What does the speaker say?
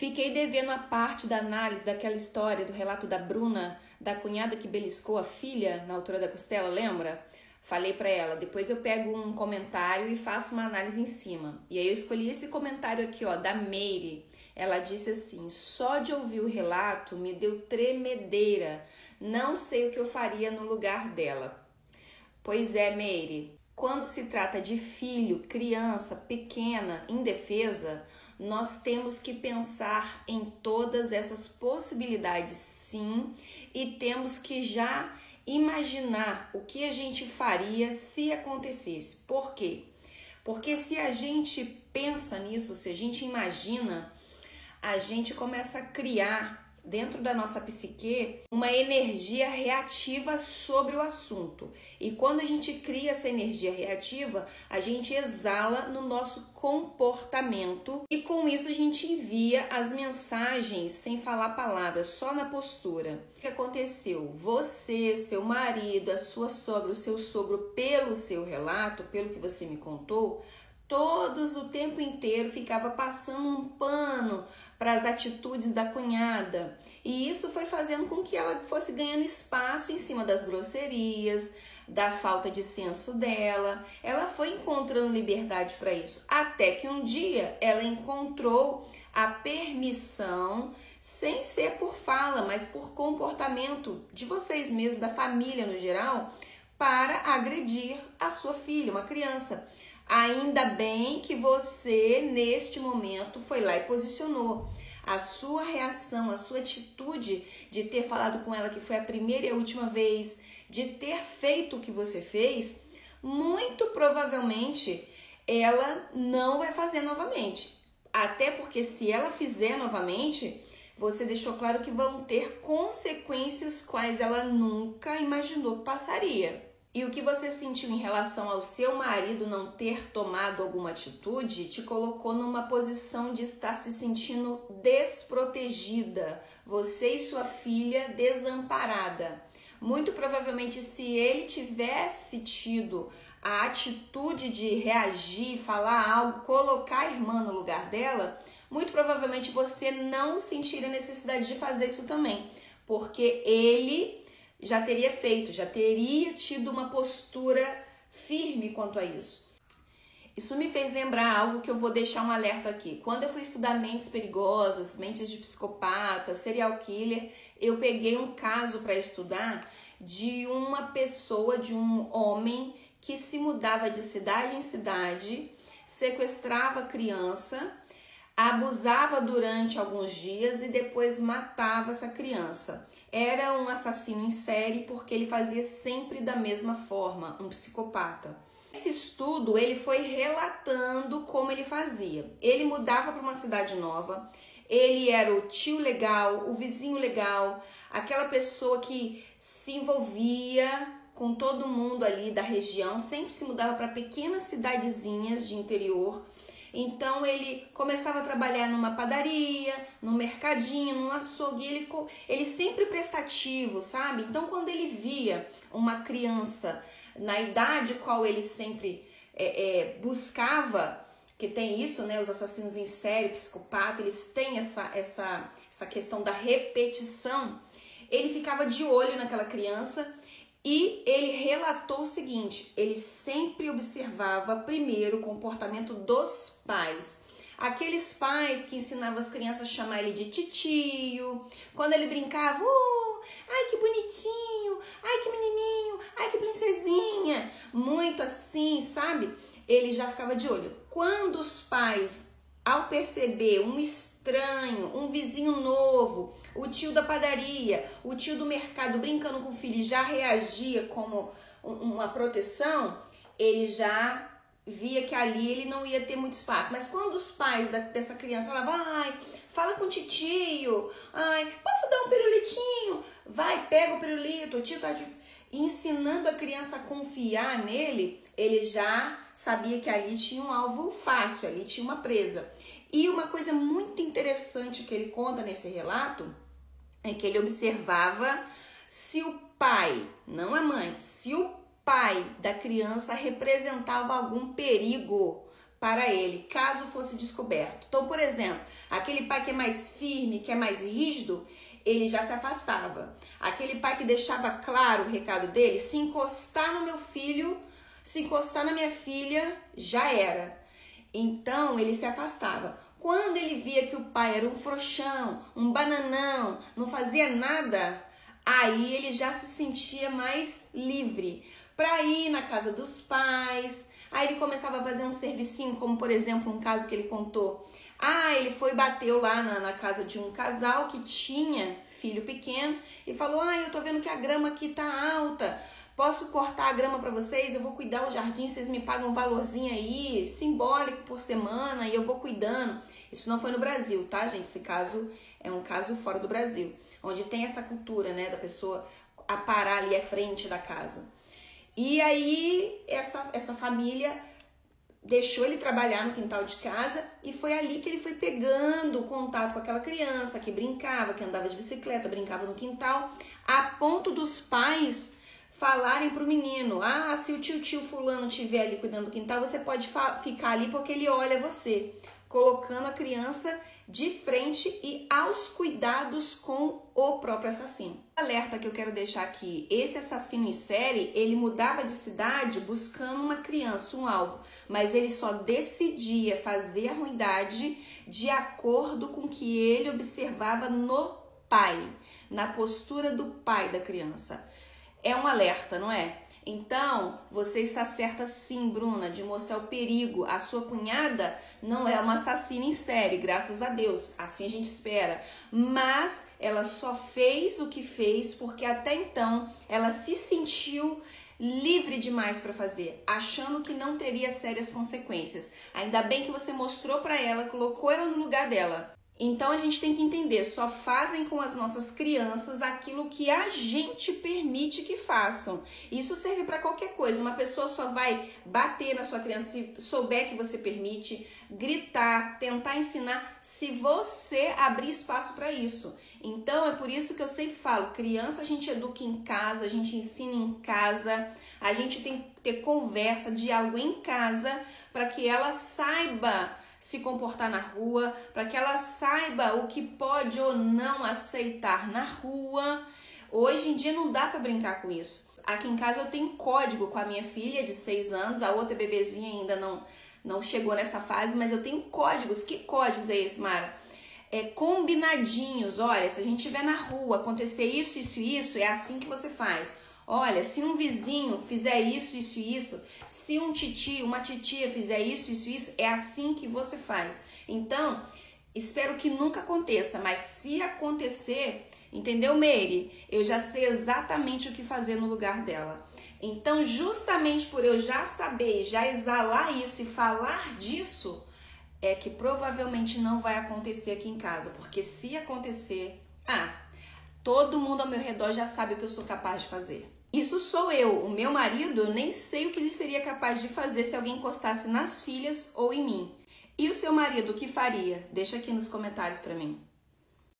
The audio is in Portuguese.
Fiquei devendo a parte da análise daquela história do relato da Bruna, da cunhada que beliscou a filha na altura da costela, lembra? Falei pra ela, depois eu pego um comentário e faço uma análise em cima. E aí eu escolhi esse comentário aqui, ó, da Meire. Ela disse assim: só de ouvir o relato me deu tremedeira. Não sei o que eu faria no lugar dela. Pois é, Meire. Quando se trata de filho, criança, pequena, indefesa, nós temos que pensar em todas essas possibilidades, sim, e temos que já imaginar o que a gente faria se acontecesse. Por quê? Porque se a gente pensa nisso, se a gente imagina, a gente começa a criar dentro da nossa psique uma energia reativa sobre o assunto. E quando a gente cria essa energia reativa, a gente exala no nosso comportamento e com isso a gente envia as mensagens sem falar palavras, só na postura. O que aconteceu? Você, seu marido, a sua sogra, o seu sogro, pelo seu relato, pelo que você me contou, todos o tempo inteiro ficava passando um pano para as atitudes da cunhada. E isso foi fazendo com que ela fosse ganhando espaço em cima das grosserias, da falta de senso dela. Ela foi encontrando liberdade para isso. Até que um dia ela encontrou a permissão, sem ser por fala, mas por comportamento de vocês mesmos, da família no geral, para agredir a sua filha, uma criança. Ainda bem que você, neste momento, foi lá e posicionou. A sua reação, a sua atitude de ter falado com ela que foi a primeira e a última vez, de ter feito o que você fez, muito provavelmente ela não vai fazer novamente. Até porque se ela fizer novamente, você deixou claro que vão ter consequências quais ela nunca imaginou que passaria. E o que você sentiu em relação ao seu marido não ter tomado alguma atitude te colocou numa posição de estar se sentindo desprotegida, você e sua filha desamparada. Muito provavelmente, se ele tivesse tido a atitude de reagir, falar algo, colocar a irmã no lugar dela, muito provavelmente você não sentiria necessidade de fazer isso também, porque ele já teria feito, já teria tido uma postura firme quanto a isso. Isso me fez lembrar algo que eu vou deixar um alerta aqui. Quando eu fui estudar mentes perigosas, mentes de psicopata, serial killer, eu peguei um caso para estudar de uma pessoa, de um homem que se mudava de cidade em cidade, sequestrava a criança, abusava durante alguns dias e depois matava essa criança. Era um assassino em série porque ele fazia sempre da mesma forma, um psicopata. Esse estudo, ele foi relatando como ele fazia. Ele mudava para uma cidade nova, ele era o tio legal, o vizinho legal, aquela pessoa que se envolvia com todo mundo ali da região, sempre se mudava para pequenas cidadezinhas de interior. Então ele começava a trabalhar numa padaria, num mercadinho, num açougue, ele sempre prestativo, sabe? Então quando ele via uma criança na idade qual ele sempre buscava, que tem isso, né? Os assassinos em série, psicopata, eles têm essa questão da repetição. Ele ficava de olho naquela criança. E ele relatou o seguinte: ele sempre observava primeiro o comportamento dos pais. Aqueles pais que ensinavam as crianças a chamar ele de titio, quando ele brincava, ai que bonitinho, ai que menininho, ai que princesinha, muito assim, sabe? Ele já ficava de olho. Quando os pais, ao perceber um estranho, um vizinho novo, o tio da padaria, o tio do mercado brincando com o filho e já reagia como uma proteção, ele já via que ali ele não ia ter muito espaço. Mas quando os pais dessa criança falavam, ai, fala com o titio, ai, posso dar um pirulitinho? Vai, pega o pirulito, o tio tá ensinando a criança a confiar nele, ele já sabia que ali tinha um alvo fácil, ali tinha uma presa. E uma coisa muito interessante que ele conta nesse relato é que ele observava se o pai, não a mãe, se o pai da criança representava algum perigo para ele, caso fosse descoberto. Então, por exemplo, aquele pai que é mais firme, que é mais rígido, ele já se afastava. Aquele pai que deixava claro o recado dele, se encostar no meu filho, se encostar na minha filha, já era. Então, ele se afastava. Quando ele via que o pai era um frouxão, um bananão, não fazia nada, aí ele já se sentia mais livre para ir na casa dos pais. Aí ele começava a fazer um servicinho, como por exemplo um caso que ele contou. Ele bateu lá na casa de um casal que tinha filho pequeno e falou: eu tô vendo que a grama aqui tá alta, posso cortar a grama para vocês? Eu vou cuidar do jardim, vocês me pagam um valorzinho aí, simbólico por semana, e eu vou cuidando. Isso não foi no Brasil, tá, gente? Esse caso é um caso fora do Brasil, onde tem essa cultura, né, da pessoa a parar ali à frente da casa. E aí essa família deixou ele trabalhar no quintal de casa e foi ali que ele foi pegando o contato com aquela criança que brincava, que andava de bicicleta, brincava no quintal, a ponto dos pais falarem pro menino: se o tio fulano estiver ali cuidando do quintal, você pode ficar ali porque ele olha você, colocando a criança de frente e aos cuidados com o próprio assassino. Alerta que eu quero deixar aqui: esse assassino em série, ele mudava de cidade buscando uma criança, um alvo, mas ele só decidia fazer a ruindade de acordo com o que ele observava no pai, na postura do pai da criança. É um alerta, não é? Então, você está certa sim, Bruna, de mostrar o perigo. A sua cunhada não é uma assassina em série, graças a Deus. Assim a gente espera. Mas ela só fez o que fez porque até então ela se sentiu livre demais para fazer, achando que não teria sérias consequências. Ainda bem que você mostrou para ela, colocou ela no lugar dela. Então a gente tem que entender, só fazem com as nossas crianças aquilo que a gente permite que façam. Isso serve para qualquer coisa. Uma pessoa só vai bater na sua criança se souber que você permite, gritar, tentar ensinar, se você abrir espaço para isso. Então é por isso que eu sempre falo, criança a gente educa em casa, a gente ensina em casa, a gente tem que ter conversa, diálogo em casa, para que ela saiba se comportar na rua, para que ela saiba o que pode ou não aceitar na rua. Hoje em dia não dá para brincar com isso. Aqui em casa eu tenho código com a minha filha de 6 anos, a outra bebezinha ainda não chegou nessa fase, mas eu tenho códigos. Que códigos é esse, Mara? Combinadinhos. Olha, se a gente estiver na rua, acontecer isso, isso e isso, é assim que você faz. Olha, se um vizinho fizer isso, isso e isso, se um titio, uma titia fizer isso, isso e isso, é assim que você faz. Então, espero que nunca aconteça, mas se acontecer, entendeu, Meire? Eu já sei exatamente o que fazer no lugar dela. Então, justamente por eu já saber, já exalar isso e falar disso, é que provavelmente não vai acontecer aqui em casa. Porque se acontecer, todo mundo ao meu redor já sabe o que eu sou capaz de fazer. Isso sou eu. O meu marido, eu nem sei o que ele seria capaz de fazer se alguém encostasse nas filhas ou em mim. E o seu marido, o que faria? Deixa aqui nos comentários para mim.